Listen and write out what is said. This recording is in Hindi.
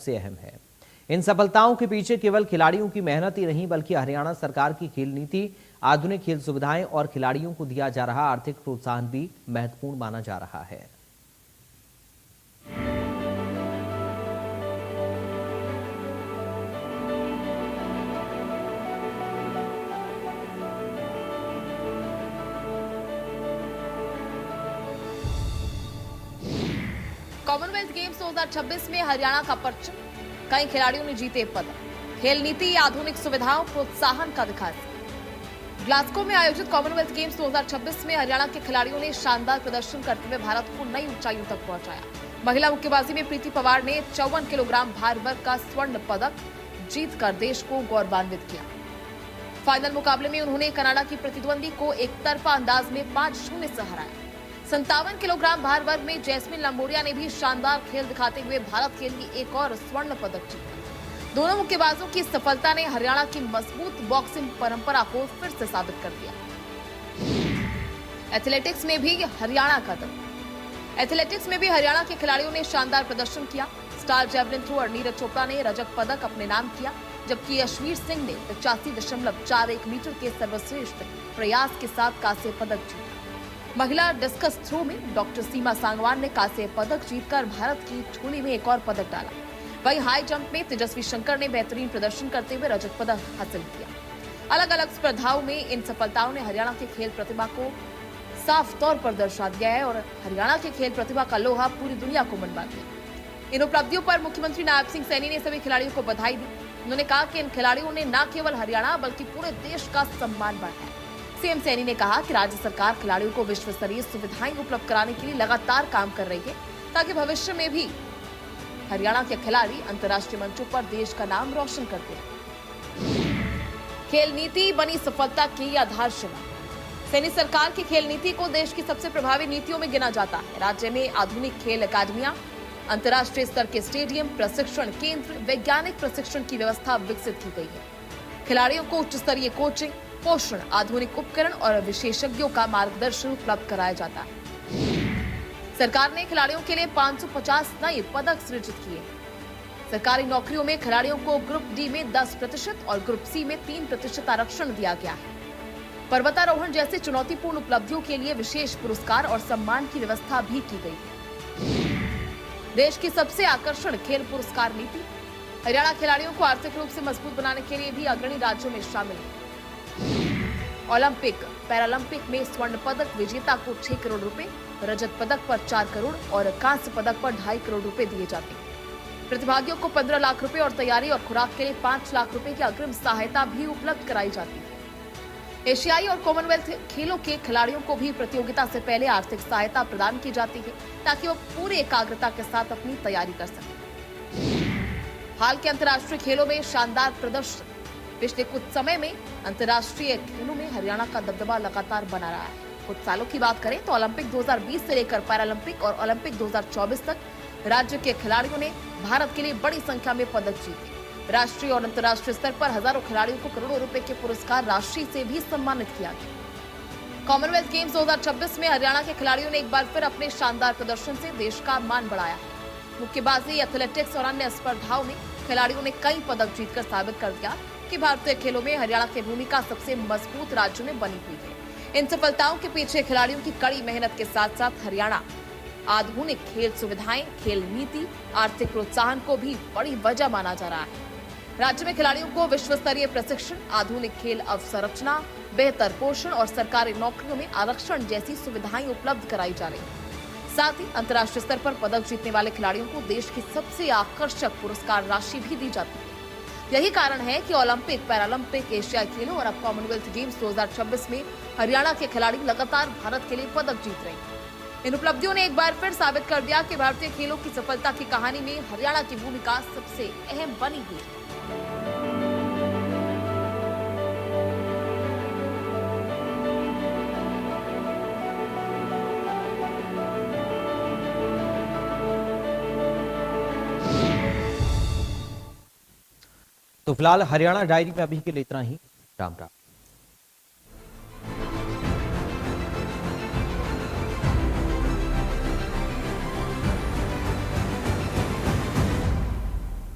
सबसे अहम है। इन सफलताओं के पीछे केवल खिलाड़ियों की मेहनत ही नहीं, बल्कि हरियाणा सरकार की खेल नीति, आधुनिक खेल सुविधाएं और खिलाड़ियों को दिया जा रहा आर्थिक प्रोत्साहन भी महत्वपूर्ण माना जा रहा है। कॉमनवेल्थ गेम्स 2026 में हरियाणा का परचम, कई खिलाड़ियों ने जीते पदक। खेल नीति, आधुनिक सुविधाओं, प्रोत्साहन का दिखा। ग्लासगो में आयोजित कॉमनवेल्थ गेम्स 2026 में हरियाणा के खिलाड़ियों ने शानदार प्रदर्शन करते हुए भारत को नई ऊंचाइयों तक पहुंचाया। महिला मुक्केबाजी में प्रीति पवार ने 54 किलोग्राम भार वर्ग का स्वर्ण पदक जीतकर देश को गौरवान्वित किया। फाइनल मुकाबले में उन्होंने कनाडा की प्रतिद्वंदी को एक तरफा अंदाज में 5-0 से हराया। 57 किलोग्राम भार वर्ग में जैस्मिन लंबोरिया ने भी शानदार खेल दिखाते हुए भारत के लिए एक और स्वर्ण पदक जीता। दोनों मुक्केबाजों की सफलता ने हरियाणा की मजबूत बॉक्सिंग परंपरा को फिर से साबित कर दिया। एथलेटिक्स में भी हरियाणा के खिलाड़ियों ने शानदार प्रदर्शन किया। Star javelin thrower Neeraj Chopra ने रजत पदक अपने नाम किया, जबकि यशवीर सिंह ने 85.41 मीटर के सर्वश्रेष्ठ प्रयास के साथ कांस्य पदक जीता। महिला डिस्कस थ्रो में डॉक्टर सीमा सांगवान ने कांस्य पदक जीतकर भारत की झोली में एक और पदक डाला। वहीं हाई जंप में तेजस्वी शंकर ने बेहतरीन प्रदर्शन करते हुए रजत पदक हासिल किया। अलग अलग स्पर्धाओं में इन सफलताओं ने हरियाणा की खेल प्रतिभा को साफ तौर पर दर्शा दिया है और हरियाणा की खेल प्रतिभा का लोहा पूरी दुनिया को मनवा दिया। इन उपलब्धियों पर मुख्यमंत्री नायब सिंह सैनी ने सभी खिलाड़ियों को बधाई दी। उन्होंने कहा कि इन खिलाड़ियों ने न केवल हरियाणा बल्कि पूरे देश का सम्मान बढ़ाया। सीएम सैनी ने कहा कि राज्य सरकार खिलाड़ियों को विश्व स्तरीय सुविधाएं उपलब्ध कराने के लिए लगातार काम कर रही है, ताकि भविष्य में भी हरियाणा के खिलाड़ी अंतर्राष्ट्रीय मंचों पर देश का नाम रोशन करते हैं। खेल नीति बनी सफलता की आधारशिला। सैनी सरकार की खेल नीति को देश की सबसे प्रभावी नीतियों में गिना जाता है। राज्य में आधुनिक खेल अकादमियां, अंतर्राष्ट्रीय स्तर के स्टेडियम, प्रशिक्षण केंद्र, वैज्ञानिक प्रशिक्षण की व्यवस्था विकसित की गई है। खिलाड़ियों को उच्च स्तरीय कोचिंग, पोषण, आधुनिक उपकरण और विशेषज्ञों का मार्गदर्शन उपलब्ध कराया जाता है। सरकार ने खिलाड़ियों के लिए 550 नए पदक सृजित किए। सरकारी नौकरियों में खिलाड़ियों को ग्रुप डी में 10% और ग्रुप सी में 3% आरक्षण दिया गया है। पर्वतारोहण जैसी चुनौतीपूर्ण उपलब्धियों के लिए विशेष पुरस्कार और सम्मान की व्यवस्था भी की गई है। देश की सबसे आकर्षण खेल पुरस्कार नीति। हरियाणा खिलाड़ियों को आर्थिक रूप से मजबूत बनाने के लिए भी अग्रणी राज्यों में शामिल है। ओलंपिक, पैरालंपिक में स्वर्ण पदक विजेता को 6 करोड़ रुपए, रजत पदक पर 4 करोड़ और कांस्य पदक पर 2.5 करोड़ रुपए दिए जाते हैं। प्रतिभागियों को 15 लाख रुपए और तैयारी और खुराक के लिए 5 लाख रुपए की अग्रिम सहायता भी उपलब्ध कराई जाती है। एशियाई और कॉमनवेल्थ खेलों के खिलाड़ियों को भी प्रतियोगिता से पहले आर्थिक सहायता प्रदान की जाती है, ताकि वो पूरी एकाग्रता के साथ अपनी तैयारी कर सकें। हाल के अंतर्राष्ट्रीय खेलों में शानदार प्रदर्शन। पिछले कुछ समय में अंतर्राष्ट्रीय खेलों में हरियाणा का दबदबा लगातार बना रहा है। कुछ सालों की बात करें तो ओलंपिक 2020 से लेकर पैरालंपिक और ओलंपिक 2024 तक राज्य के खिलाड़ियों ने भारत के लिए बड़ी संख्या में पदक जीते। राष्ट्रीय और अंतर्राष्ट्रीय स्तर पर हजारों खिलाड़ियों को करोड़ों रुपए के पुरस्कार राशि से भी सम्मानित किया गया। कॉमनवेल्थ गेम्स 2026 में हरियाणा के खिलाड़ियों ने एक बार फिर अपने शानदार प्रदर्शन से देश का मान बढ़ाया। मुक्केबाजी, एथलेटिक्स और अन्य स्पर्धाओं में खिलाड़ियों ने कई पदक जीतकर साबित कर दिया कि भारतीय खेलों में हरियाणा की भूमिका सबसे मजबूत राज्यों में बनी हुई है। इन सफलताओं के पीछे खिलाड़ियों की कड़ी मेहनत के साथ साथ हरियाणा आधुनिक खेल सुविधाएं, खेल नीति, आर्थिक प्रोत्साहन को भी बड़ी वजह माना जा रहा है। राज्य में खिलाड़ियों को विश्व स्तरीय प्रशिक्षण, आधुनिक खेल अवसंरचना, बेहतर पोषण और सरकारी नौकरियों में आरक्षण जैसी सुविधाएं उपलब्ध कराई जा रही है। साथ ही अंतर्राष्ट्रीय स्तर पर पदक जीतने वाले खिलाड़ियों को देश की सबसे आकर्षक पुरस्कार राशि भी दी जाती है। यही कारण है कि ओलंपिक, पैरालंपिक, एशियाई खेलों और अब कॉमनवेल्थ गेम्स 2026 में हरियाणा के खिलाड़ी लगातार भारत के लिए पदक जीत रहे हैं। इन उपलब्धियों ने एक बार फिर साबित कर दिया कि भारतीय खेलों की सफलता की कहानी में हरियाणा की भूमिका सबसे अहम बनी हुई है। तो फिलहाल हरियाणा डायरी में अभी के लिए इतना ही। राम राम।